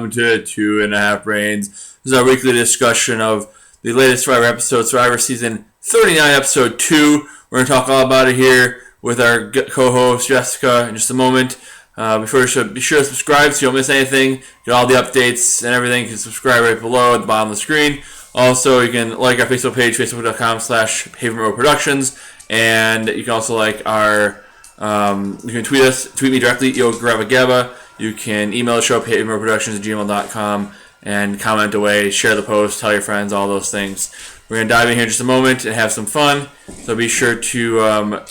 welcome to Two and a Half Brains. This is our weekly discussion of the latest Survivor episode, Survivor Season 39, Episode 2. We're going to talk all about it here with our co-host, Jessica, in just a moment. Be sure to subscribe so you don't miss anything. Get all the updates and everything. You can subscribe right below at the bottom of the screen. Also, you can like our Facebook page, facebook.com/Pavement Productions. And you can also like our... you can tweet me directly, YoGrabagaba. You can email the show, pavementproductions@gmail.com, and comment away, share the post, tell your friends, all those things. We're going to dive in here in just a moment and have some fun. So be sure to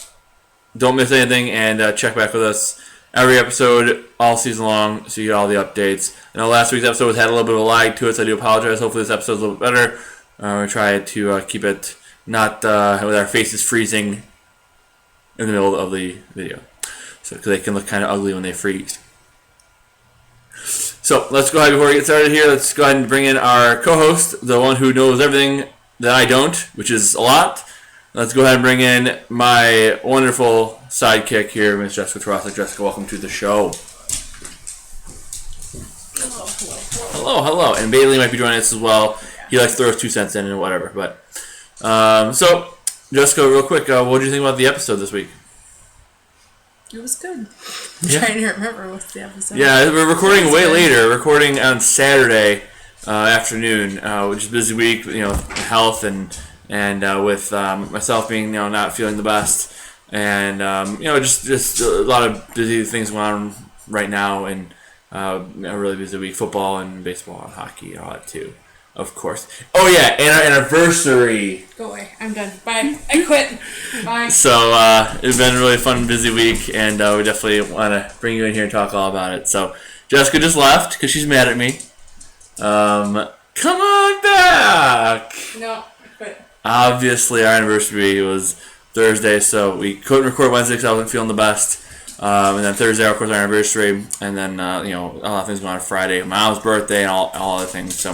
don't miss anything and check back with us every episode all season long so you get all the updates. I know last week's episode had a little bit of a lag to it, so I do apologize. Hopefully this episode's a little bit better. We're trying to keep it not with our faces freezing in the middle of the video, so because they can look kind of ugly when they freeze. So let's go ahead before we get started here. Let's go ahead and bring in our co-host, the one who knows everything that I don't, which is a lot. Let's go ahead and bring in my wonderful sidekick here, Miss Jessica Tarasa. Jessica, welcome to the show. Hello. And Bailey might be joining us as well. He likes to throw his 2 cents in and whatever. But so Jessica, real quick, what did you think about the episode this week? It was good. I'm trying to remember what's the episode. Yeah, we're recording way later. We're recording on Saturday afternoon, which is a busy week. Health and with myself being not feeling the best, and just a lot of busy things going on right now, and a really busy week. Football and baseball and hockey and all that too. Of course. Oh yeah, and our anniversary. Go away. I'm done. Bye. I quit. Bye. So it's been a really fun, busy week, and we definitely want to bring you in here and talk all about it. So Jessica just left because she's mad at me. Come on back. No, I quit. Obviously, our anniversary was Thursday, so we couldn't record Wednesday because I wasn't feeling the best. And then Thursday, of course, our anniversary, and then a lot of things going on Friday, my mom's birthday, and all other things. So.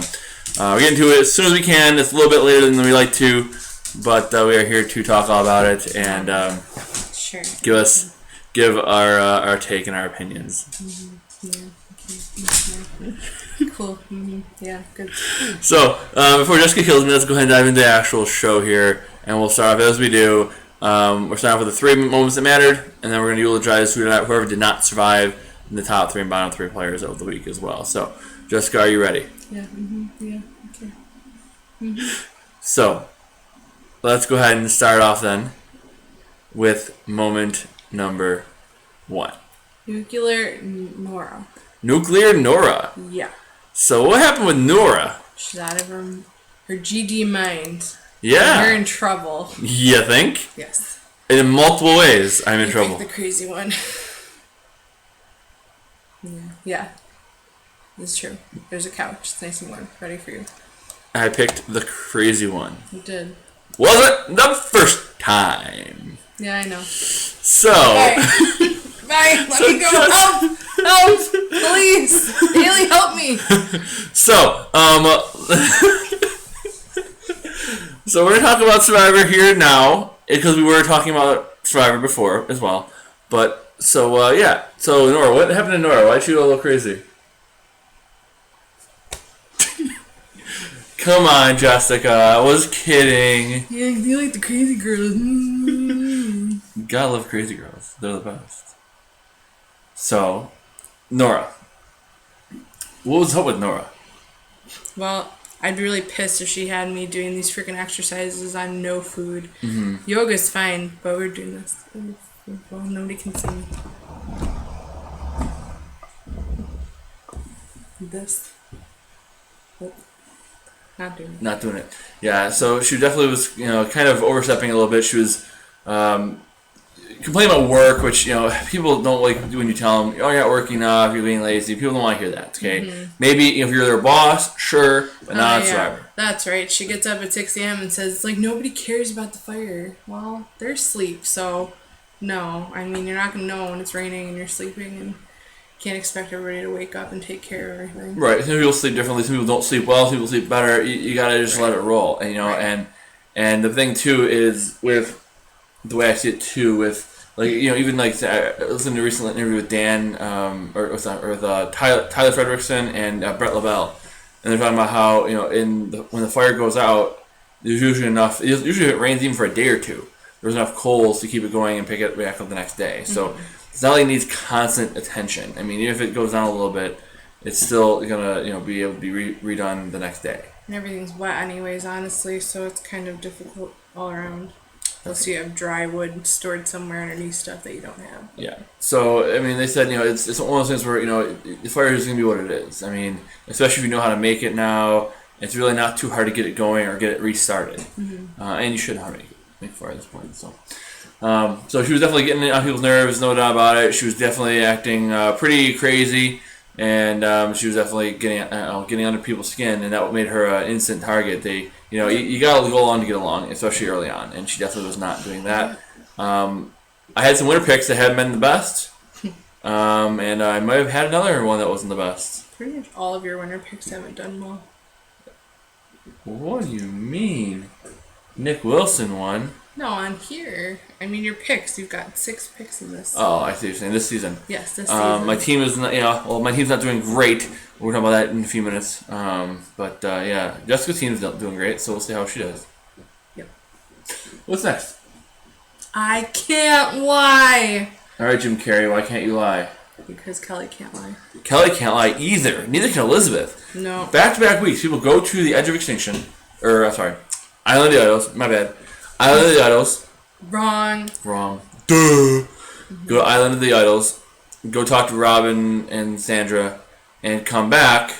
We're getting to it as soon as we can. It's a little bit later than we like to, but we are here to talk all about it and sure. give our take and our opinions. Mm-hmm. Yeah. Okay. Cool. Mm-hmm. Yeah. Good. So before Jessica kills me, let's go ahead and dive into the actual show here, and we'll start off as we do. We're starting off with the 3 moments that mattered, and then we're going to eulogize whoever did not survive in the top 3 and bottom 3 players of the week as well. So, Jessica, are you ready? Yeah. Mm-hmm. Yeah. Okay. Mm-hmm. So, let's go ahead and start off then with moment number 1. Nuclear Nora. Nuclear Nora. Yeah. So, what happened with Nora? She's out of her GD mind. Yeah. You're in trouble. You think? Yes. In multiple ways, I'm in trouble. The crazy one. Yeah. It's true. There's a couch. It's nice and warm. Ready for you. I picked the crazy one. You did. Wasn't the first time. Yeah, I know. So. Bye. Bye. Let me go. Help! Help! Please! Haley, help me! So, so we're going to talk about Survivor here now, because we were talking about Survivor before as well. But, so, yeah. So, Nora, what happened to Nora? Why'd she go a little crazy? Come on, Jessica. I was kidding. Yeah, you like the crazy girls. Gotta love crazy girls. They're the best. So, Nora. What was up with Nora? Well, I'd be really pissed if she had me doing these freaking exercises on no food. Mm-hmm. Yoga's fine, but we're doing this. Well, nobody can see me. This. Oh. Not doing it. Yeah, so she definitely was, kind of overstepping a little bit. She was complaining about work, which, people don't like when you tell them, oh, you're not working enough, you're being lazy. People don't want to hear that, okay? Mm-hmm. Maybe if you're their boss, sure, but not Survivor. That's right. She gets up at 6 a.m. and says, nobody cares about the fire. Well, they're asleep, so no. I mean, you're not going to know when it's raining and you're sleeping, and can't expect everybody to wake up and take care of everything. Right. Some people sleep differently. Some people don't sleep well. Some people sleep better. You gotta just let it roll. And, and the thing too is with the way I see it too with Like, even like I listened to a recent interview with Dan, or Tyler Fredrickson and Brett Lavelle, and they're talking about how when the fire goes out, there's usually enough. Usually, if it rains even for a day or two, there's enough coals to keep it going and pick it back up the next day. So it's not like it needs constant attention. I mean, even if it goes down a little bit, it's still gonna be able to be redone the next day. And everything's wet anyways, honestly, so it's kind of difficult all around. Unless you have dry wood stored somewhere underneath stuff that you don't have. Yeah. So, I mean, they said, it's one of those things where, the fire is going to be what it is. I mean, especially if you know how to make it now, it's really not too hard to get it going or get it restarted. And you should know how to make fire at this point. So she was definitely getting on people's nerves, no doubt about it. She was definitely acting pretty crazy, and she was definitely getting under people's skin, and that made her an instant target. You gotta go along to get along, especially early on, and she definitely was not doing that. I had some winner picks that hadn't been the best, and I might have had another one that wasn't the best. Pretty much all of your winner picks haven't done well. What do you mean? Nick Wilson won. No, on here. I mean, your picks. You've got 6 picks in this. Oh, I see what you're saying. This season. Yes, this season. My team is not, my team's not doing great. We're talking about that in a few minutes. But Jessica's team's not doing great, so we'll see how she does. Yep. What's next? I can't lie. All right, Jim Carrey, why can't you lie? Because Kelly can't lie. Kelly can't lie either. Neither can Elizabeth. No. Back-to-back weeks, people go to the edge of extinction. Island of the Idols. My bad. Island of the Idols. Wrong. Duh. Go to Island of the Idols. Go talk to Robin and Sandra, and come back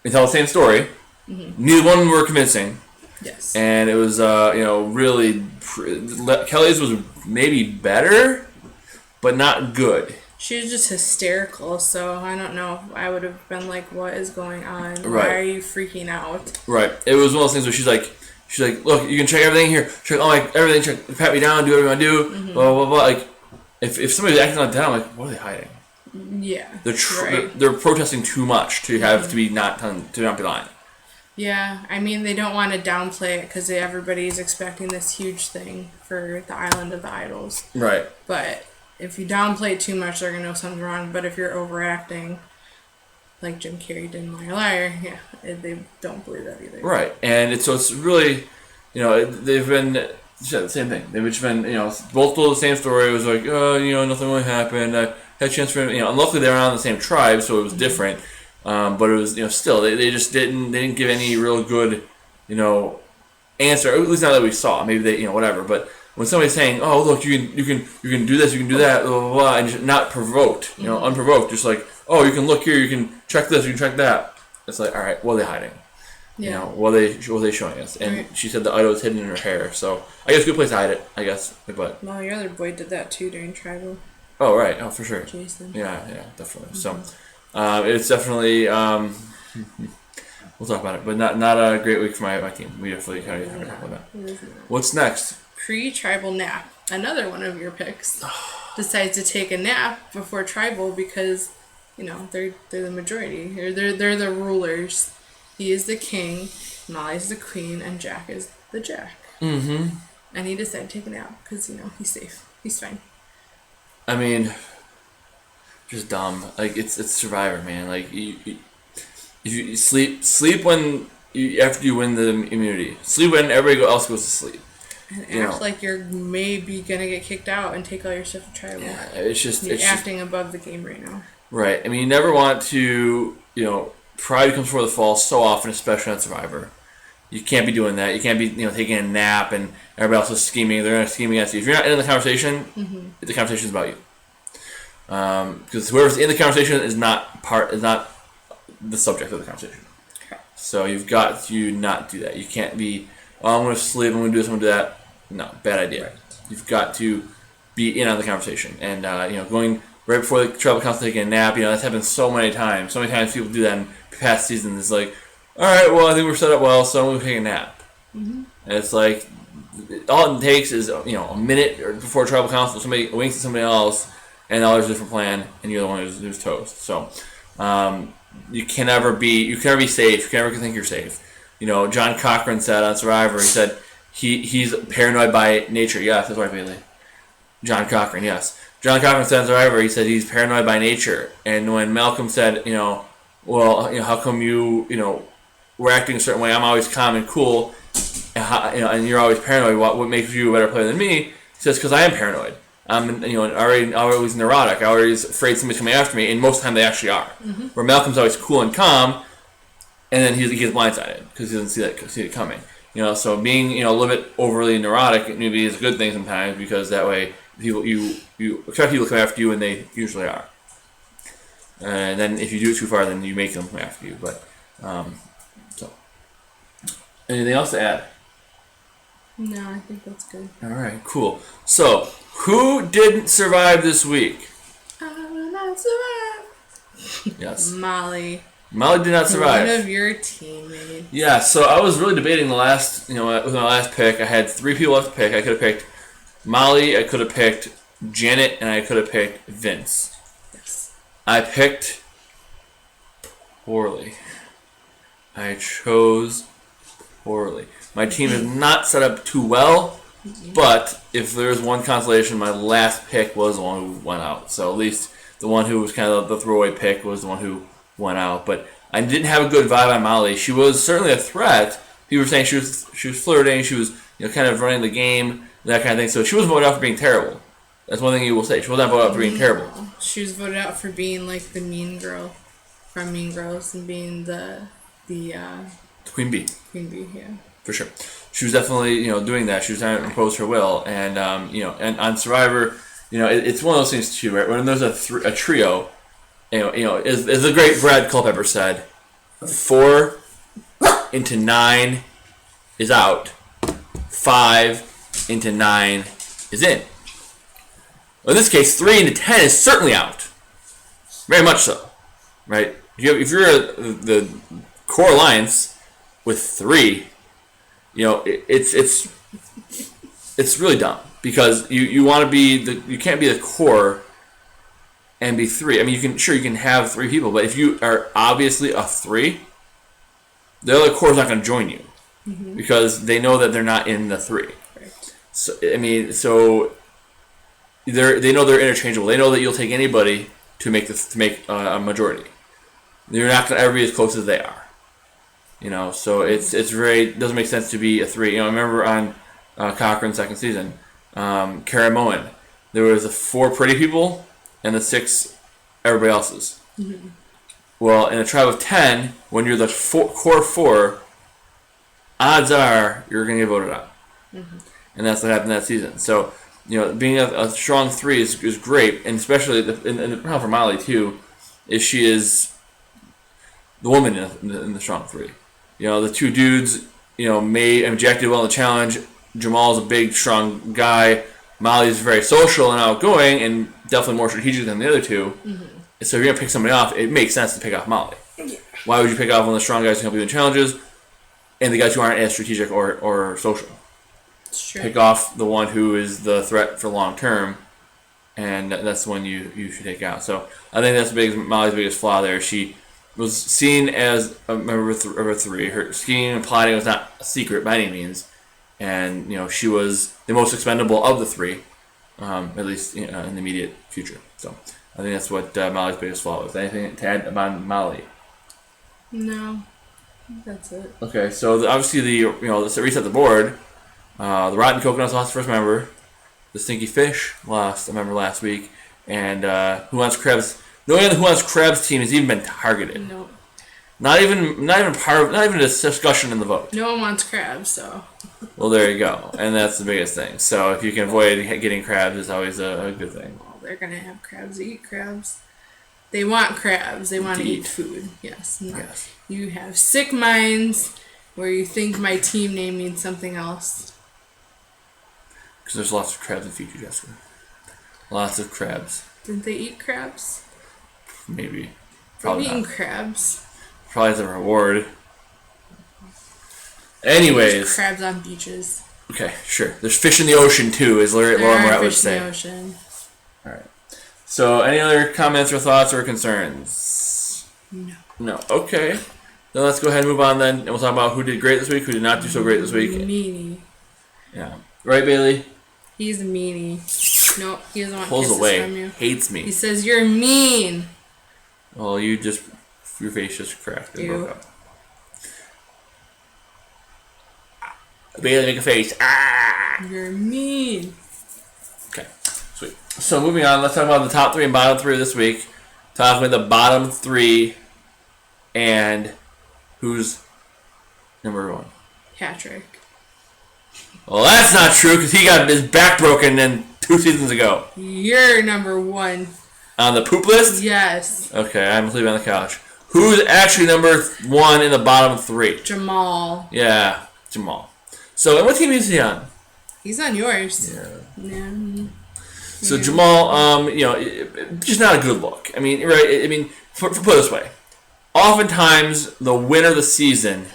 and tell the same story. Neither one were convincing. Yes. And it was, really... Kelly's was maybe better, but not good. She was just hysterical, so I don't know if I would have been like, what is going on? Right. Why are you freaking out? Right. It was one of those things where she's like, look, you can check everything here. Check everything. Check, pat me down. Do whatever you want to do. Blah blah blah. Like, if somebody's acting like that, I'm like, what are they hiding? Yeah. They're protesting too much to have to be not be lying. Yeah, I mean, they don't want to downplay it because everybody's expecting this huge thing for the Island of the Idols. Right. But if you downplay it too much, they're going to know something's wrong. But if you're overacting, like Jim Carrey did in Liar, yeah, they don't believe that either. Right. And it's really, they've been the same thing. They've just been, both told the same story. It was like, nothing really happened. I had a chance for him, and luckily they were on the same tribe, so it was different. But it was, still, they just didn't give any real good, answer. At least not that we saw. Maybe they, whatever. But when somebody's saying, "Oh, look, you can do this, you can do that," blah blah blah, and just not provoked, unprovoked, just like, "Oh, you can look here, you can check this, you can check that." It's like, all right, what are they hiding? Yeah. What are they showing us? And she said the idol was hidden in her hair, so I guess good place to hide it. I guess, but. Well, your other boy did that too during tribal. Oh right, oh for sure. Jason. Yeah, definitely. So, it's definitely. We'll talk about it, but not a great week for my team. We definitely kind of talk about that. What's next? Pre-tribal nap. Another one of your picks decides to take a nap before tribal because, they're the majority. Or they're the rulers. He is the king, Molly's the queen, and Jack is the jack. Mm-hmm. And he decided to take a nap because, he's safe. He's fine. I mean, just dumb. Like, it's Survivor, man. Like, if you sleep when after you win the immunity. Sleep when everybody else goes to sleep. And act like you're maybe gonna get kicked out and take all your stuff to tribal. Yeah, it's acting above the game right now. Right. I mean, you never want to, pride comes before the fall so often, especially on Survivor. You can't be doing that. You can't be, taking a nap and everybody else is scheming. They're going to scheme against you. If you're not in the conversation, the conversation is about you. Because whoever's in the conversation is not the subject of the conversation. Okay. So you've got to not do that. You can't be, I'm going to sleep, I'm going to do this, I'm going to do that. No, bad idea. Right. You've got to be in on the conversation. And, going right before the tribal council taking a nap, that's happened so many times. So many times people do that in past seasons. It's like, all right, well, I think we're set up well, so I'm going to take a nap. Mm-hmm. And it's like, all it takes is, a minute or before tribal council, somebody winks at somebody else, and now there's a different plan, and you're the one who's toast. So, you can never be safe. You can never think you're safe. John Cochran said on Survivor, he said he's paranoid by nature. Yeah, that's right, Bailey. John Cochran, yes. John Cochran said on Survivor, he said he's paranoid by nature. And when Malcolm said, well, how come you were acting a certain way? I'm always calm and cool, and you're always paranoid. What makes you a better player than me? He says, because I am paranoid. I'm always neurotic. I'm always afraid somebody's coming after me, and most of the time they actually are. Mm-hmm. Where Malcolm's always cool and calm, and then he gets blindsided because he doesn't see it coming. So being a little bit overly neurotic maybe is a good thing sometimes, because that way you expect people to come after you, and they usually are. And then if you do it too far, then you make them come after you. But so anything else to add? No, I think that's good. All right, cool. So who didn't survive this week? I will not survive. Yes. Molly did not survive. One of your teammates. Yeah, so I was really debating with my last pick. I had 3 people left to pick. I could have picked Molly, I could have picked Janet, and I could have picked Vince. Yes. I picked poorly. I chose poorly. My team is not set up too well, but if there's one consolation, my last pick was the one who went out. So at least the one who was kind of the throwaway pick was the one who went out. But I didn't have a good vibe on Molly. She was certainly a threat. People were saying she was flirting. She was kind of running the game, that kind of thing. So she was voted out for being terrible. That's one thing you will say. She was not voted out for being terrible. She was voted out for being like the mean girl from Mean Girls and being the Queen Bee. Queen Bee, yeah. For sure. She was definitely doing that. She was trying to impose her will, and and on Survivor, it's one of those things too, right? When there's a trio. As the great Brad Culpepper said, 4 into 9 is out. 5 into 9 is in. Well, in this case, 3 into 10 is certainly out. Very much so, right? If you're the core alliance with 3, it's really dumb, because you want to be you can't be the core and be 3. I mean, you can have 3 people, but if you are obviously a 3, the other core is not going to join you, because they know that they're not in the 3. Right. So they know they're interchangeable. They know that you'll take anybody to make a majority. You're not going to ever be as close as they are. So it's doesn't make sense to be a 3. I remember on Cochran's second season, Kara Moen, there was the 4 pretty people and the 6 everybody else's. Mm-hmm. Well, in a tribe of 10, when you're the core 4, odds are you're going to get voted out. Mm-hmm. And that's what happened that season. So, being a strong 3 is great, and especially and the problem for Molly too is she is the woman in the strong 3. The 2 dudes, may objected well in the challenge. Jamal's a big, strong guy. Molly's very social and outgoing, and definitely more strategic than the other 2. Mm-hmm. So if you're going to pick somebody off, it makes sense to pick off Molly. Yeah. Why would you pick off one of the strong guys who help you in challenges, and the guys who aren't as strategic or social? Sure. Pick off the one who is the threat for long term, and that's the one you should take out. So I think that's Molly's biggest flaw there. She was seen as a member of a 3. Her scheming and plotting was not a secret by any means. And, she was the most expendable of the 3, at least in the immediate future. So I think that's what Molly's biggest flaw was. Anything to add about Molly? No, that's it. Okay, so obviously let's reset the board. The Rotten Coconuts lost the first member. The Stinky Fish lost a member last week. And Who Wants Crabs? No one on the Who Wants Crabs team has even been targeted. No. Not even a discussion in the vote. No one wants crabs, so. Well, there you go, and that's the biggest thing. So if you can avoid getting crabs, it's always a good thing. Well, they're gonna have crabs. They eat crabs. They want crabs. They want to eat food. Yes. Yes. You have sick minds where you think my team name means something else. Because there's lots of crabs in Fiji, Jessica. Lots of crabs. Didn't they eat crabs? Maybe. Probably eating crabs. Probably as a reward. Anyways. There's crabs on beaches. Okay, sure. There's fish in the ocean too, as Laura Morat would say. Fish in the ocean. Alright. So, any other comments or thoughts or concerns? No. Okay. Then let's go ahead and move on then, and we'll talk about who did great this week, who did not do so great this week. Meanie. Yeah. Right, Bailey? He's a meanie. No, he doesn't want pulls kisses away, from you. hates me. He says you're mean. Well, your face just cracked and broke up. Bailey, make a face. Ah! You're mean. Okay, sweet. So moving on, let's talk about the top 3 and bottom 3 this week. Talking about the bottom 3 and who's number 1. Patrick. Well, that's not true because he got his back broken 2 seasons ago. You're number 1. On the poop list? Yes. Okay, I'm sleeping on the couch. Who's actually number 1 in the bottom 3? Jamal. Yeah, Jamal. So, and what team is he on? He's on yours. Yeah. So Jamal, just not a good look. I mean, right? I mean, put it this way. Oftentimes, the winner of the season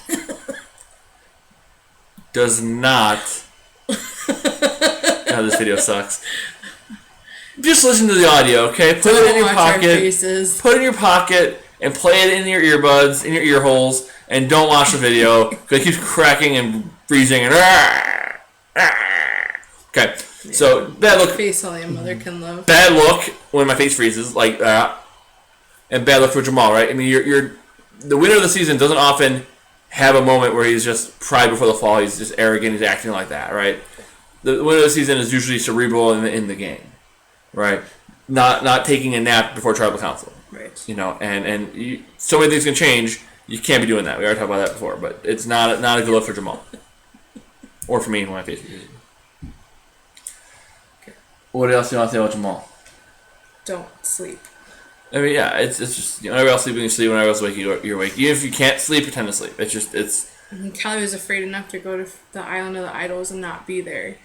does not. God, this video sucks. Just listen to the audio, okay? Put it in your pocket. Put it in your pocket and play it in your earbuds, in your ear holes, and don't watch the video because it keeps cracking and freezing and. Okay, so bad look. Face only a mother can love. Bad look when my face freezes like that, and bad look for Jamal, right? I mean, you're the winner of the season doesn't often have a moment where he's just pride before the fall. He's just arrogant. He's acting like that, right? The winner of the season is usually cerebral in the game, right? Not taking a nap before tribal council, right? You know, so many things can change. You can't be doing that. We already talked about that before, but it's not a good look for Jamal, or for me when my face freezes. What else do you want to say about Jamal? Don't sleep. I mean, yeah, it's just, whenever else sleeping, you sleep. Whenever else awake, you're awake. Even if you can't sleep, pretend to sleep. Kelly was afraid enough to go to the Island of the Idols and not be there.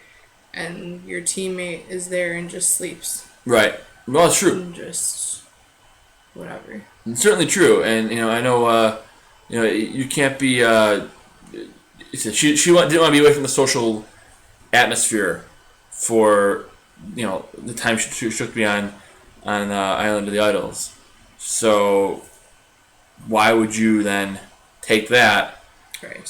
And your teammate is there and just sleeps. Right. Well, it's true. And just whatever. It's certainly true. And, I know, you can't be, she didn't want to be away from the social atmosphere for, the time she shook me on Island of the Idols. So why would you then take that? Right.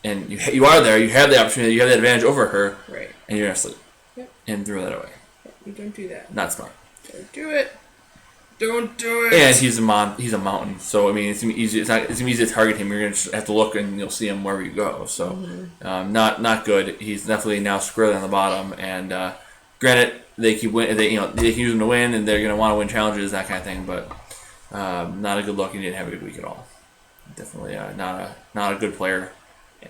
And you are there. You have the opportunity. You have the advantage over her. Right. And you're gonna sleep. Yep. And throw that away. Yep. You don't do that. Not smart. Don't do it. Don't do it. And he's a mountain. So I mean, it's gonna be easy. It's gonna be easy to target him. You're gonna just have to look, and you'll see him wherever you go. So, not good. He's definitely now squarely on the bottom. And granted, they keep win. They can use him to win, and they're gonna want to win challenges, that kind of thing. But not a good look. He didn't have a good week at all. Definitely not a good player.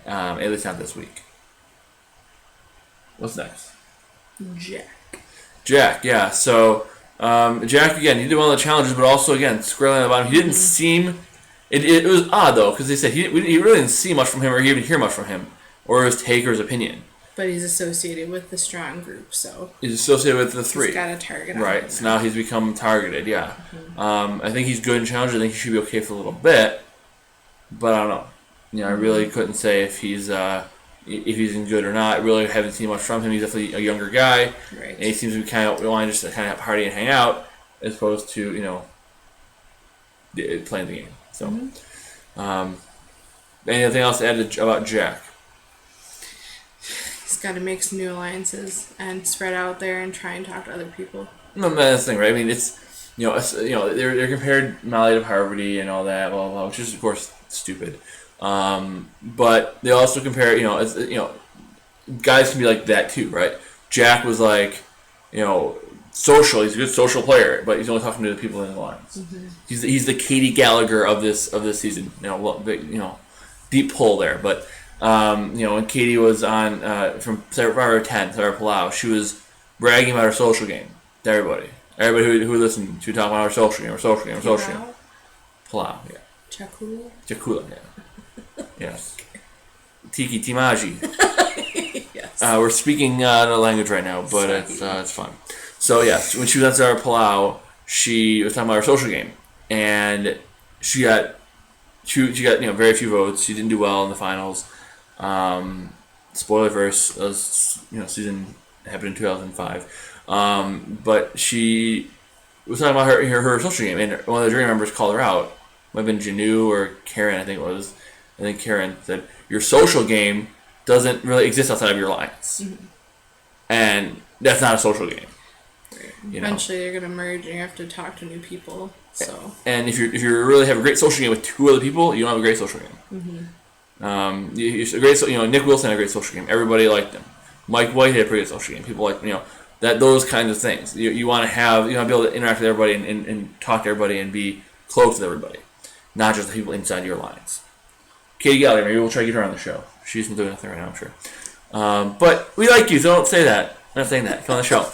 At least not this week. What's next? Jack, yeah. So Jack again, he did one of the challenges, but also again squarely on the bottom. He didn't seem. It was odd though because they said he really didn't see much from him, or he even hear much from him, or his take or his opinion. But he's associated with the strong group, so he's associated with the 3. He's got a target. Right. So now he's become targeted. Yeah. I think he's good in challenges. I think he should be okay for a little bit, but I don't know. I really couldn't say if he's in good or not. I really haven't seen much from him. He's definitely a younger guy, right? And he seems to be kind of wanting just to kind of party and hang out, as opposed to playing the game. So, anything else to add about Jack? He's got to make some new alliances and spread out there and try and talk to other people. No, that's the thing, right? I mean, it's they're compared Molly to Parvati and all that, blah, blah, blah, which is of course stupid. But they also compare, guys can be like that too, right? Jack was like, social. He's a good social player, but he's only talking to the people in the lines. He's the Katie Gallagher of this season. Deep pull there, but. When Katie was on from Survivor 10, Sarah Palau, she was bragging about her social game to everybody. Everybody who listened to talk about her social game, Palau, yeah. Chakula, yeah. Yes. Tiki Timaji. Yes. We're speaking another language right now, but it's fun. So yeah, when she was on Sarah Palau, she was talking about her social game, and she got very few votes. She didn't do well in the finals. Spoiler verse, season happened in 2005. But she was talking about her social game, and one of the jury members called her out. Might have been Janu or Karen, I think it was. I think Karen said, your social game doesn't really exist outside of your lines. And that's not a social game. Eventually, they're gonna merge, and you have to talk to new people. So. And if you really have a great social game with two other people, you don't have a great social game. Nick Wilson had a great social game. Everybody liked him. Mike White had a pretty good social game. People like that those kinds of things. You want to have be able to interact with everybody and talk to everybody and be close with everybody, not just the people inside your lines. Katie Gallagher, maybe we'll try to get her on the show. She's been doing nothing right now, I'm sure. But we like you, so don't say that. I'm not saying that. Come on the show.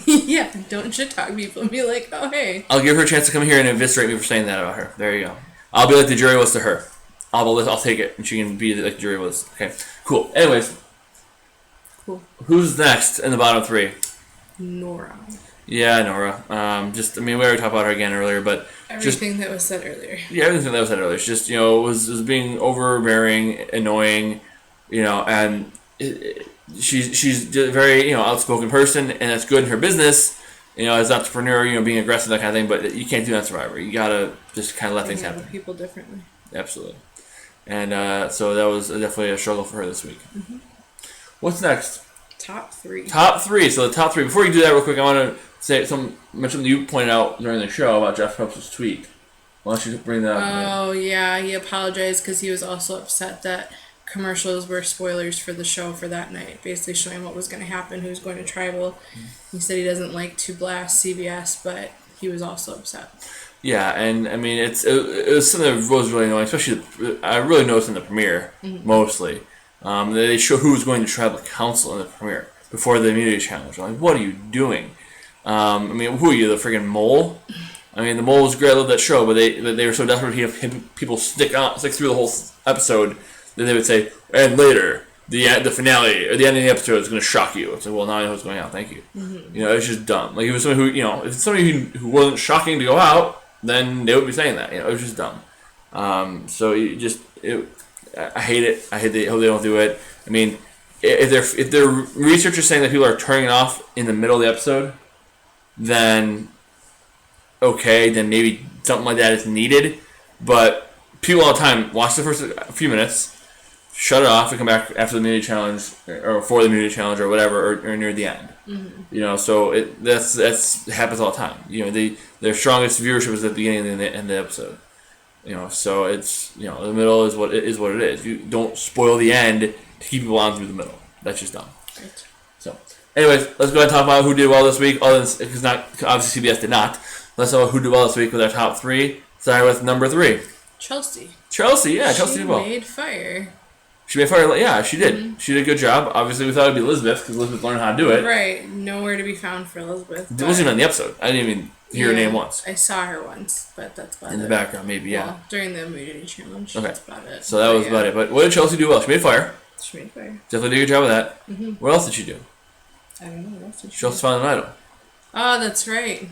Yeah, don't shit talk people and be like, oh, hey. I'll give her a chance to come here and eviscerate me for saying that about her. There you go. I'll be like the jury was to her. I'll take it, and she can be like the jury was. Okay, cool. Anyways. Cool. Who's next in the bottom three? Nora. Yeah, Nora. We already talked about her again earlier, but everything that was said earlier. Yeah, everything that was said earlier. It's just was being overbearing, annoying, and she's a very outspoken person, and that's good in her business. As an entrepreneur, being aggressive, that kind of thing. But you can't do that in Survivor. You gotta just kind of let things happen. People differently. Absolutely, and so that was definitely a struggle for her this week. Mm-hmm. What's next? Top three. So the top three. Before you do that, real quick, I want to mention something you pointed out during the show about Jeff Probst's tweet. Why don't you bring that up? Oh, yeah. He apologized because he was also upset that commercials were spoilers for the show for that night, basically showing what was going to happen, who's going to Tribal. He said he doesn't like to blast CBS, but he was also upset. Yeah, and I mean, it was something that was really annoying, especially I really noticed in the premiere, mostly. They show who was going to Tribal Council in the premiere before the immunity challenge. I'm like, what are you doing? Who are you, the friggin' mole? The mole was great. I love that show, but they were so desperate to have people stick through the whole episode that they would say, and later the finale or the end of the episode is going to shock you. It's like, well, now I know what's going on. Thank you. Mm-hmm. It's just dumb. Like, if it was somebody who if it's somebody who wasn't shocking to go out, then they would be saying that. It was just dumb. I hate it. I hope they don't do it. If their research is saying that people are turning off in the middle of the episode, then okay, then maybe something like that is needed. But people all the time watch the first few minutes, shut it off, and come back after the immunity challenge or for the immunity challenge or whatever, or near the end. Mm-hmm. So that's happens all the time. Their strongest viewership is at the beginning and the end of the episode. So it's the middle is what it is. You don't spoil the end to keep people on through the middle. That's just dumb. Right. So, anyways, let's go ahead and talk about who did well this week. Because obviously CBS did not. Let's talk about who did well this week with our top three. Starting with number 3. Chelsea, yeah, Chelsea did well. She made fire. She made fire. Yeah, she did. Mm-hmm. She did a good job. Obviously, we thought it'd be Elizabeth because Elizabeth learned how to do it. Right. Nowhere to be found for Elizabeth. It wasn't even on the episode. I didn't even hear her name once. I saw her once, but that's about it. In the background, maybe, yeah. Well, during the immunity challenge. Okay. That's about it. So that was about it. But what did Chelsea do well? She made fire. Definitely did a good job with that. Mm-hmm. What else did she do? I don't know. What else did she do? She also found an idol. Oh, that's right.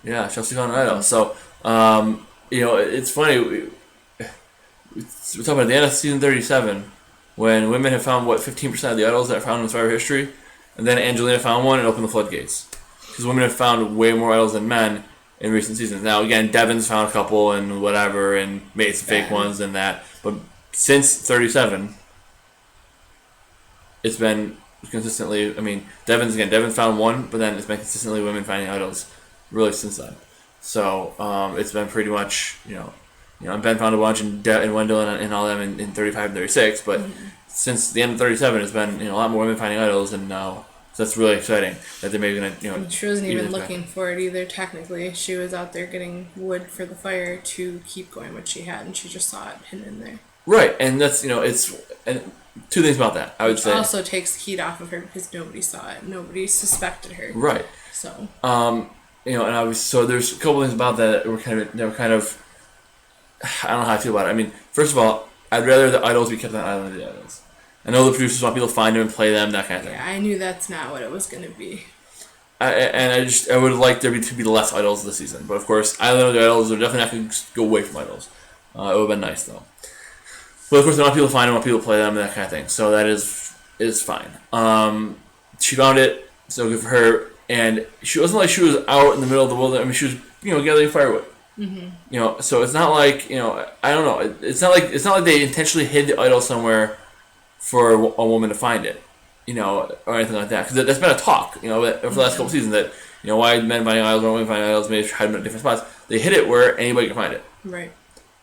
Yeah, Chelsea found an idol. So, it's funny. We're talking about the end of season 37 when women have found, 15% of the idols that are found in Survivor history. And then Angelina found one and opened the floodgates. Because women have found way more idols than men in recent seasons. Now, again, Devin's found a couple and whatever and made some fake ones and that. But since 37, it's been consistently, Devin's found one, but then it's been consistently women finding idols really since then. So, it's been pretty much, and Ben found a bunch and Wendell and all them in 35 and 36, but since the end of 37, it's been, a lot more women finding idols, and now, so that's really exciting that they're maybe going to, She wasn't even looking for it either, technically. She was out there getting wood for the fire to keep going what she had, and she just saw it hidden in there. Right, and that's, and two things about that, I would say. It also takes the heat off of her because nobody saw it. Nobody suspected her. Right. So. So there's a couple things about that were kind of, I don't know how I feel about it. First of all, I'd rather the idols be kept on the island than the idols. I know the producers want people to find them and play them, that kind of thing. Yeah, I knew that's not what it was going to be. I would like there to be less idols this season. But of course, Island of the Idols are definitely not going to go away from idols. It would have been nice, though. But of course, they want people to find them, want people to play them, and that kind of thing. So that is fine. She found it, so good for her. And she wasn't like she was out in the middle of the wilderness. She was, gathering firewood. Mm-hmm. So it's not like, I don't know. It's not like they intentionally hid the idol somewhere for a woman to find it. or anything like that. Because that's been a talk, for the last couple seasons that, why men finding idols, why women finding idols, maybe hide them at different spots. They hit it where anybody can find it. Right.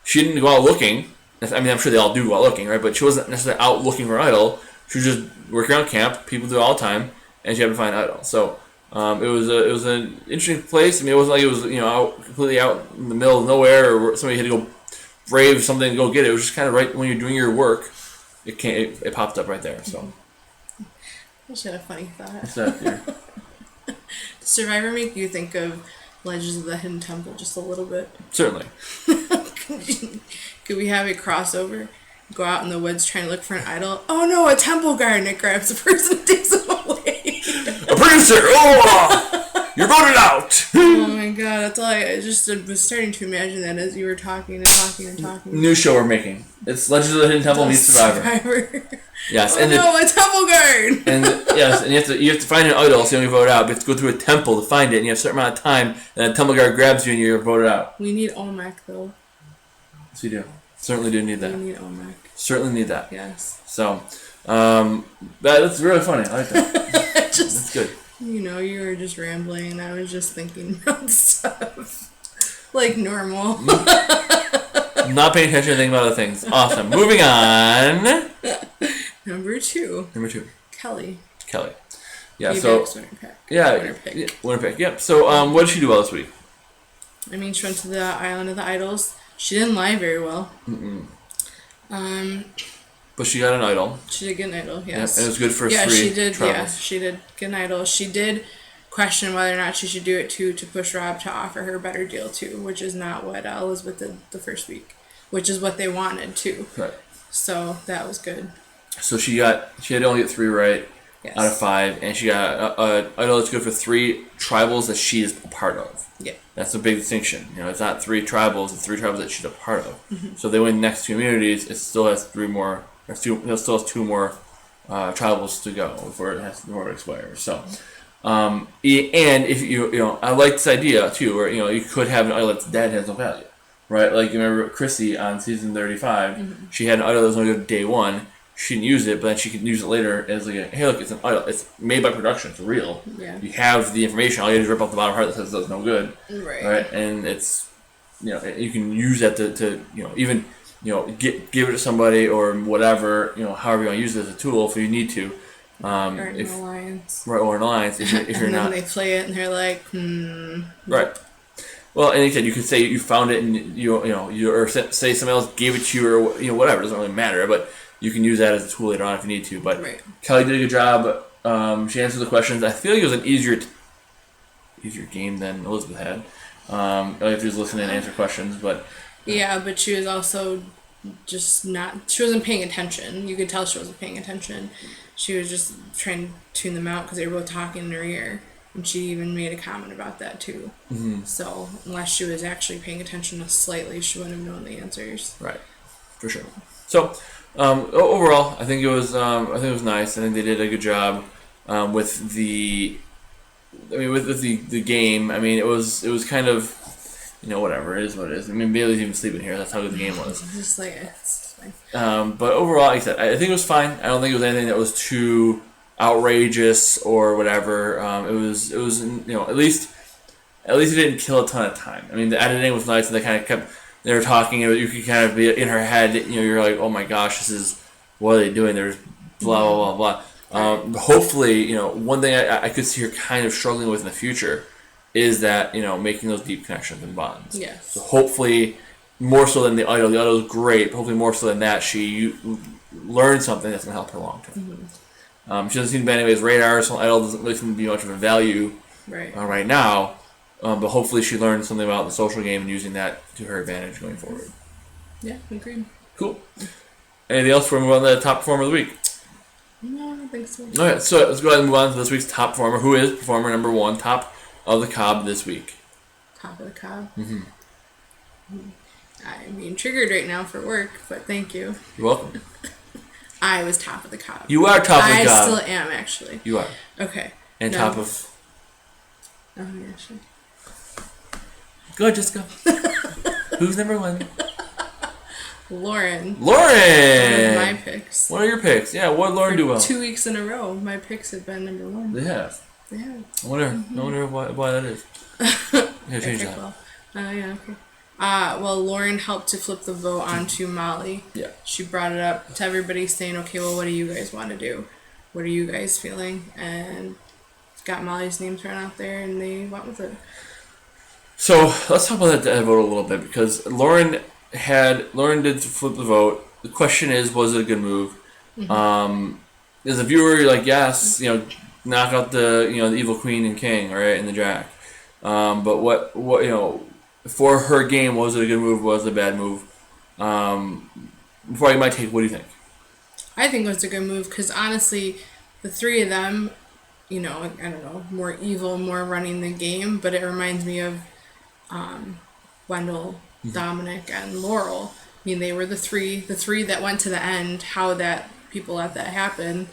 She didn't go out looking. I mean, I'm sure they all do go out looking, right? But she wasn't necessarily out looking for an idol. She was just working around camp. People do it all the time, and she happened to find an idol. So it was an interesting place. I mean, it wasn't like it was completely out in the middle of nowhere, or somebody had to go brave something to go get it. It was just kind of right when you're doing your work. It popped up right there. So I just had a funny thought. what's that here? Does Survivor make you think of Legends of the Hidden Temple just a little bit? Certainly. Could we have a crossover? Go out in the woods trying to look for an idol. Oh no, a temple guard, and it grabs the person and takes them away. A producer! Oh! You're voted out! Oh my god, that's all I just was starting to imagine that as you were talking and talking and talking. New show we're making. It's Legends of the Hidden Temple meets Survivor. Yes, oh no, a temple guard! And yes, and you have to find an idol so you don't get voted out. You have to go through a temple to find it, and you have a certain amount of time, and a temple guard grabs you and you're voted out. We need Olmec though. Yes, we do. Certainly do need that. We need Olmec. Certainly need that. Yes. So, that's really funny. I like that. That's good. You were just rambling, and I was just thinking about stuff. Like normal. I'm not paying attention to anything about other things. Awesome. Moving on. Number two. Kelly. Yeah, Winner pick. Yeah, winner pick. Yep. So, what did she do well this week? I mean, she went to the Island of the Idols. She didn't lie very well. But she got an idol. She did get an idol, yes. Yeah, and it was good for yeah, 3 she did. travels. Yeah, she did get an idol. She did question whether or not she should do it too to push Rob to offer her a better deal too, which is not what Elizabeth did the first week, which is what they wanted too. Right. So that was good. So she had to only get 3 right out of 5, and she got an idol that's good for 3 tribals that she is a part of. Yeah. That's a big distinction. It's not 3 tribals; it's 3 tribals that she's a part of. So if they win the next 2 communities, it still has 3 more. It still has 2 more tribals to go before it expires. So, and if I like this idea too, where you could have an idol that's dead has no value, right? Like you remember Chrissy on season 35, she had an idol that was only good day 1. She didn't use it, but then she could use it later as like, hey, look, it's an idol. It's made by production. It's real. Yeah. You have the information. All you have to rip off the bottom part that says it's no good. Right. And it's, you can use that to even, give it to somebody or whatever, however you want to use it as a tool if you need to. Or an alliance. Right, or an alliance if you're and not. then they play it and they're like, Right. Well, and you could say you found it and or say somebody else gave it to you or whatever. It doesn't really matter, but you can use that as a tool later on if you need to. But right. Kelly did a good job. She answered the questions. I feel like it was an easier game than Elizabeth had. If she was listening and answer questions, but yeah, but she was also just not. She wasn't paying attention. You could tell she wasn't paying attention. She was just trying to tune them out because they were both talking in her ear, and she even made a comment about that too. Mm-hmm. So unless she was actually paying attention slightly, she wouldn't have known the answers. Right, for sure. So. Overall, I think it was nice. I think they did a good job with the game. I mean, it was kind of whatever, it is what it is. I mean, Bailey's even sleeping here. That's how good the game was. Just like it's fine. But overall, like I said, I think it was fine. I don't think it was anything that was too outrageous or whatever. It was at least it didn't kill a ton of time. I mean, the editing was nice, and they kind of kept. They were talking, you could kind of be in her head, you're like, oh my gosh, what are they doing? There's blah, blah, blah, blah. Hopefully, one thing I could see her kind of struggling with in the future is that, making those deep connections and bonds. Yes. So hopefully, more so than the idol is great, but hopefully more so than that, she learned something that's going to help her long term. Mm-hmm. She doesn't seem to be on anybody's radar, so idol doesn't really seem to be much of a value right now. But hopefully she learned something about the social game and using that to her advantage going forward. Yeah, agreed. Cool. Anything else before we move on to the top performer of the week? No, I don't think so. All right, so let's go ahead and move on to this week's top performer. Who is performer number 1, top of the cob this week? Top of the cob? Mm-hmm. I'm being triggered right now for work, but thank you. You're welcome. I was top of the cob. You are top of the cob. I still am, actually. You are. Okay. And top of... Oh, yeah, sure. Go ahead, Jessica. Who's number 1? Lauren. Lauren! One of my picks. What are your picks? Yeah, what did Lauren do well? 2 weeks in a row, my picks have been number one. They have. They have. I wonder why that is. Yeah, change that. Well. Yeah, okay. Well, Lauren helped to flip the vote onto Molly. Yeah. She brought it up to everybody saying, okay, well, what do you guys want to do? What are you guys feeling? And got Molly's name thrown out there, and they went with it. So let's talk about that vote a little bit, because Lauren did flip the vote. The question is, was it a good move? Mm-hmm. As a viewer, you're like, yes, knock out the the evil queen and king, right, and the jack. But what for her game, was it a good move? Was it a bad move? Before I get my take, what do you think? I think it was a good move because honestly, the three of them, I don't know, more evil, more running the game, but it reminds me of Wendell, Dominic, and Laurel. I mean, they were the three that went to the end. How that people let that happen,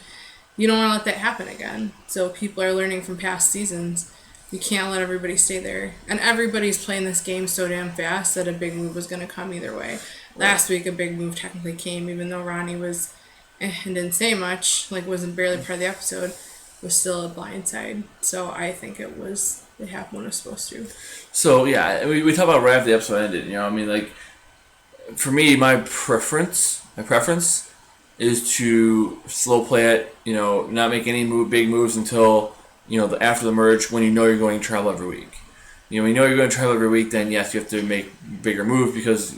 you don't want to let that happen again. So people are learning from past seasons. You can't let everybody stay there, and everybody's playing this game so damn fast that a big move was going to come either way. Last week, a big move technically came, even though Ronnie was and didn't say much, like wasn't barely part of the episode, was still a blindside. So I think it happened when it was supposed to. So yeah, we talked about right after the episode ended. Like for me, my preference is to slow play it. Not make any big moves until after the merge, when you're going to travel every week. When you're going to travel every week, then yes, you have to make bigger moves because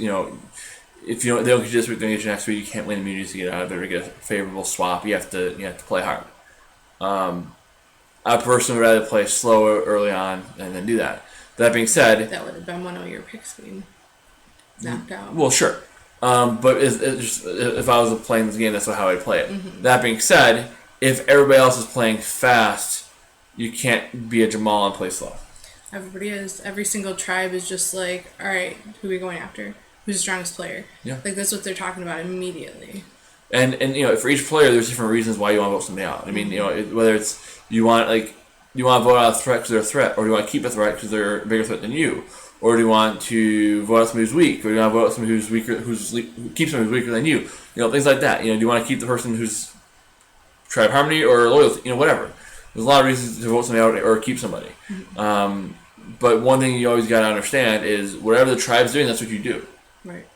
if they don't get you this week, they don't get you next week. You can't win immunities to get out of it or get a favorable swap. You have to play hard. I personally would rather play slow early on and then do that. That being said, that would have been one of your picks being knocked out. Well, sure. But if I was playing this game, that's how I'd play it. Mm-hmm. That being said, if everybody else is playing fast, you can't be a Jamal and play slow. Everybody is. Every single tribe is just like, all right, who are we going after? Who's the strongest player? Yeah. Like, that's what they're talking about immediately. And for each player, there's different reasons why you want to vote somebody out. I mean, whether it's you want to vote out a threat because they're a threat, or do you want to keep a threat because they're a bigger threat than you, or do you want to vote out somebody who's weak, or do you want to vote out somebody who's weaker, who keeps somebody who's weaker than you? Things like that. Do you want to keep the person who's tribe harmony or loyalty? Whatever. There's a lot of reasons to vote somebody out or keep somebody. Mm-hmm. But one thing you always got to understand is whatever the tribe's doing, that's what you do.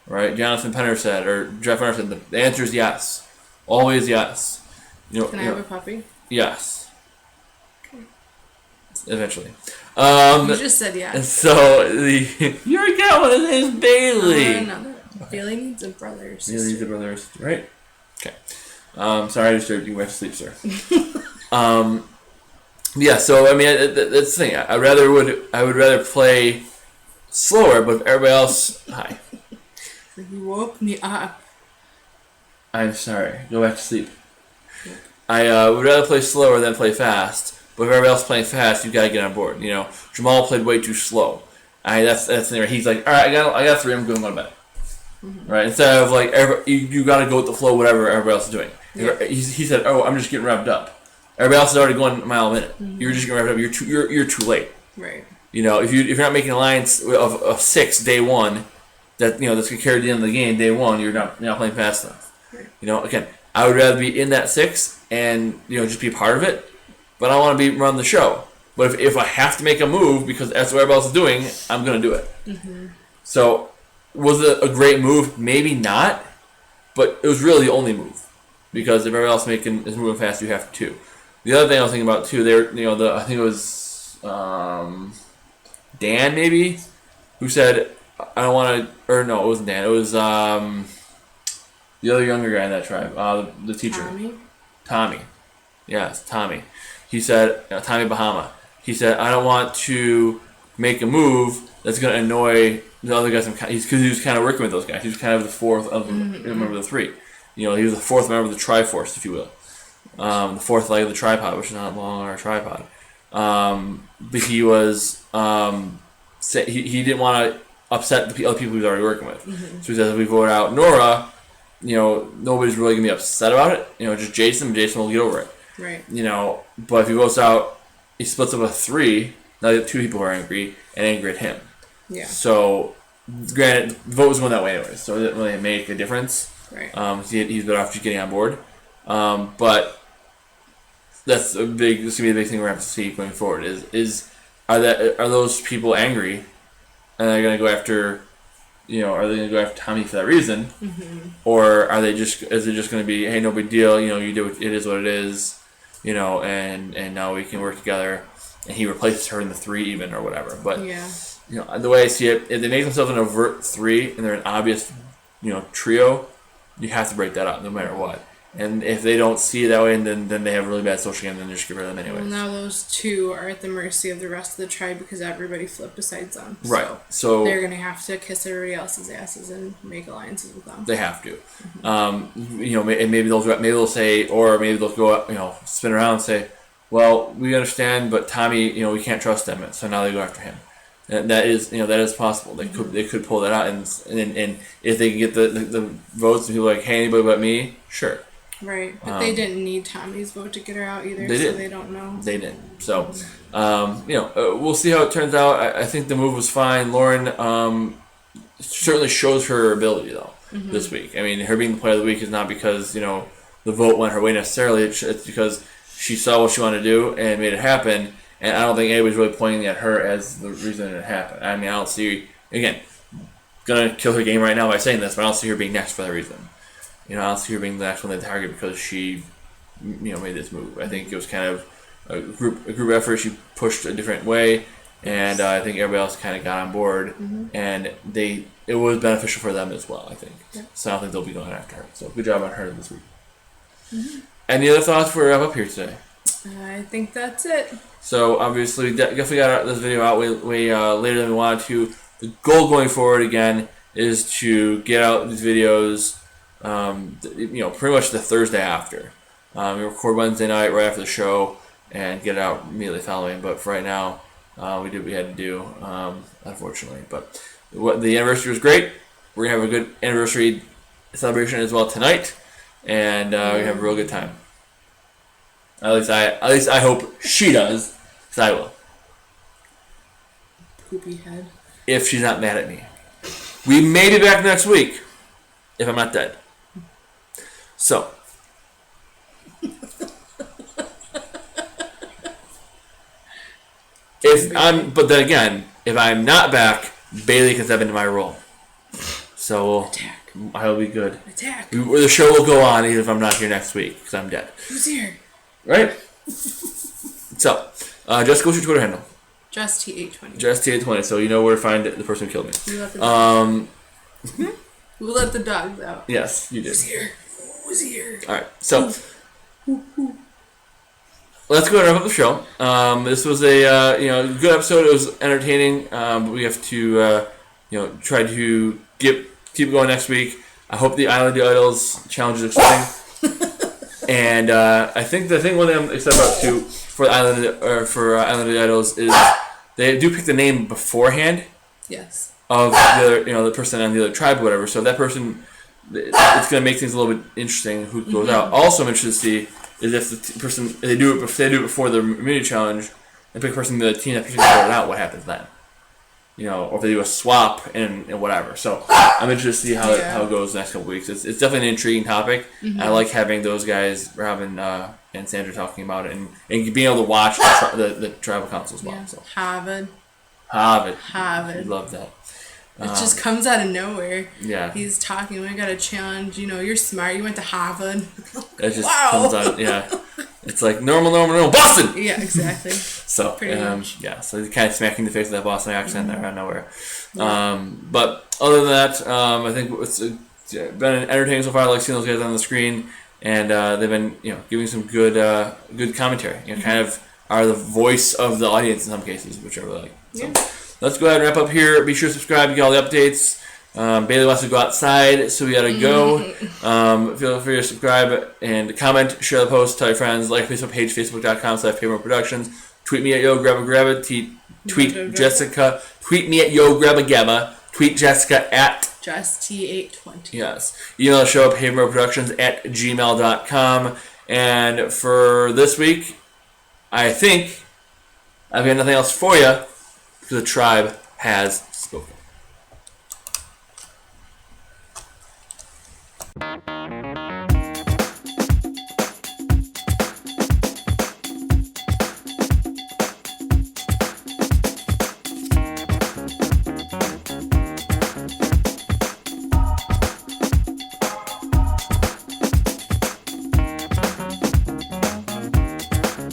Right. Jonathan Penner said, or Jeff Penner said, the answer is yes. Always yes. Can I have a puppy? Yes. Okay. Eventually. You just said yes. So you already got one. His name's Bailey. Another. Bailey needs a brother or sister. Bailey needs a brother or sister. Right. Okay. Sorry I disturbed you. Went to sleep, sir. Yeah. So I mean, that's the thing. I would rather play slower, but if everybody else, hi. You woke me up. I'm sorry. Go back to sleep. Yeah. I would rather play slower than play fast. But if everybody else playing fast, you gotta get on board. Jamal played way too slow. That's the thing. He's like, all right, I got 3. I'm going to bed. Mm-hmm. Right. Instead of like you gotta go with the flow, whatever everybody else is doing. Yeah. He said, oh, I'm just getting revved up. Everybody else is already going a mile a minute. Mm-hmm. You're just getting revved up. You're too late. Right. If you're not making an alliance of 6 day one. That that's gonna carry the end of the game. Day one, you're not playing fast enough. Right. Again, I would rather be in that 6 and just be a part of it, but I want to run the show. But if I have to make a move because that's what everybody else is doing, I'm gonna do it. Mm-hmm. So, was it a great move? Maybe not, but it was really the only move because if everybody else is moving fast, you have to. The other thing I was thinking about too, I think it was Dan maybe who said. I don't want to, or no, it wasn't Dan. It was the other younger guy in that tribe, the teacher. Tommy. Yes, Tommy. He said, Tommy Bahama. He said, I don't want to make a move that's going to annoy the other guys. Because he was kind of working with those guys. He was kind of the fourth of the member of the 3. He was the fourth member of the Triforce, if you will. The fourth leg of the tripod, which is not long or a tripod. But he was, he didn't want to upset the other people he's already working with. Mm-hmm. So he says if we vote out Nora, nobody's really going to be upset about it. Just Jason will get over it. Right. But if he votes out, he splits up a 3, now you have 2 people who are angry and angry at him. Yeah. So granted, the vote was going that way anyway, so it didn't really make a difference. Right. He's better off just getting on board. But this is gonna be a big thing we're gonna have to see going forward. Are those people angry, and they're gonna go after, are they gonna go after Tommy for that reason, or is it just gonna be, hey, no big deal, you do it is what it is, and now we can work together, and he replaces her in the 3 even or whatever. But the way I see it, if they make themselves an overt 3 and they're an obvious, trio, you have to break that up no matter what. And if they don't see it that way, and then they have really bad social game, then just get rid of them anyway. Well, now those 2 are at the mercy of the rest of the tribe because everybody flipped besides them. Right. So they're going to have to kiss everybody else's asses and make alliances with them. They have to. And maybe they'll say, or maybe they'll go, spin around and say, well, we understand, but Tommy, we can't trust him, so now they go after him. And that is possible. They could pull that out, and if they can get the votes and people are like, hey, anybody but me, sure. Right, but they didn't need Tommy's vote to get her out either, they don't know. They didn't. So, we'll see how it turns out. I think the move was fine. Lauren certainly shows her ability, though, this week. I mean, her being the player of the week is not because, the vote went her way necessarily. It's because she saw what she wanted to do and made it happen, and I don't think anybody's really pointing at her as the reason it happened. I mean, I don't see, again, gonna kill her game right now by saying this, but I don't see her being next for that reason. I don't see her being the next one they target because she, made this move. I think it was kind of a group effort. She pushed a different way, and I think everybody else kind of got on board, and it was beneficial for them as well, I think. Yeah. So I don't think they'll be going after her. So good job on her this week. Any other thoughts before we wrap up here today? I think that's it. So obviously, we definitely got this video out way later than we wanted to. The goal going forward again is to get out these videos. Pretty much the Thursday after. We record Wednesday night right after the show and get it out immediately following. But for right now, we did what we had to do, unfortunately. But the anniversary was great. We're gonna have a good anniversary celebration as well tonight, and we have a real good time. At least I hope she does, because I will. Poopy head. If she's not mad at me, we may be back next week if I'm not dead. So, but then again, if I'm not back, Bailey can step into my role. So, attack. I'll be good. Attack. The show will go on even if I'm not here next week, because I'm dead. Who's here? Right? So, Jessica, what's your Twitter handle? Just T820. Just T820, so you know where to find the person who killed me. We let the dogs out. Yes, you did. Who's here? Who's here? Alright, so let's go ahead and wrap up the show. This was a good episode. It was entertaining, but we have to try to keep it going next week. I hope the Island of the Idols challenge is exciting. And I think one thing I'm excited about too for Island of the Idols is they do pick the name beforehand. Yes. Of the person on the other tribe or whatever. So if that person, it's going to make things a little bit interesting who goes out. Also, I'm interested to see is if the person if they do it before the immunity challenge, and pick a person in the team that picks it out, what happens then? Or if they do a swap and whatever. So I'm interested to see how it goes the next couple weeks. It's definitely an intriguing topic. I like having those guys, Robin and Sandra, talking about it and being able to watch the tribal council as well. Yeah. So. Harvard. I love that. It just comes out of nowhere. Yeah. He's talking, we got a challenge, you're smart, you went to Harvard. It just comes out, yeah. It's like normal, Boston! Yeah, exactly. So, pretty much. Yeah, so kind of smacking the face with that Boston accent there out of nowhere. But other than that, I think it's been entertaining so far. I like seeing those guys on the screen, and they've been, giving some good commentary. Kind of are the voice of the audience in some cases, which I really like. So. Yeah. Let's go ahead and wrap up here. Be sure to subscribe to get all the updates. Bailey wants to go outside, so we gotta go. Feel free to subscribe and comment, share the post, tell your friends, like our Facebook page, facebook.com/Pavement Productions. Tweet me at YoGrabbaGrabba. Tweet Jessica. Tweet me at YoGrabbaGabba. Tweet Jessica at JustT820. Yes. Email the show at pavementproductions@gmail.com. And for this week, I think I've got nothing else for you. The tribe has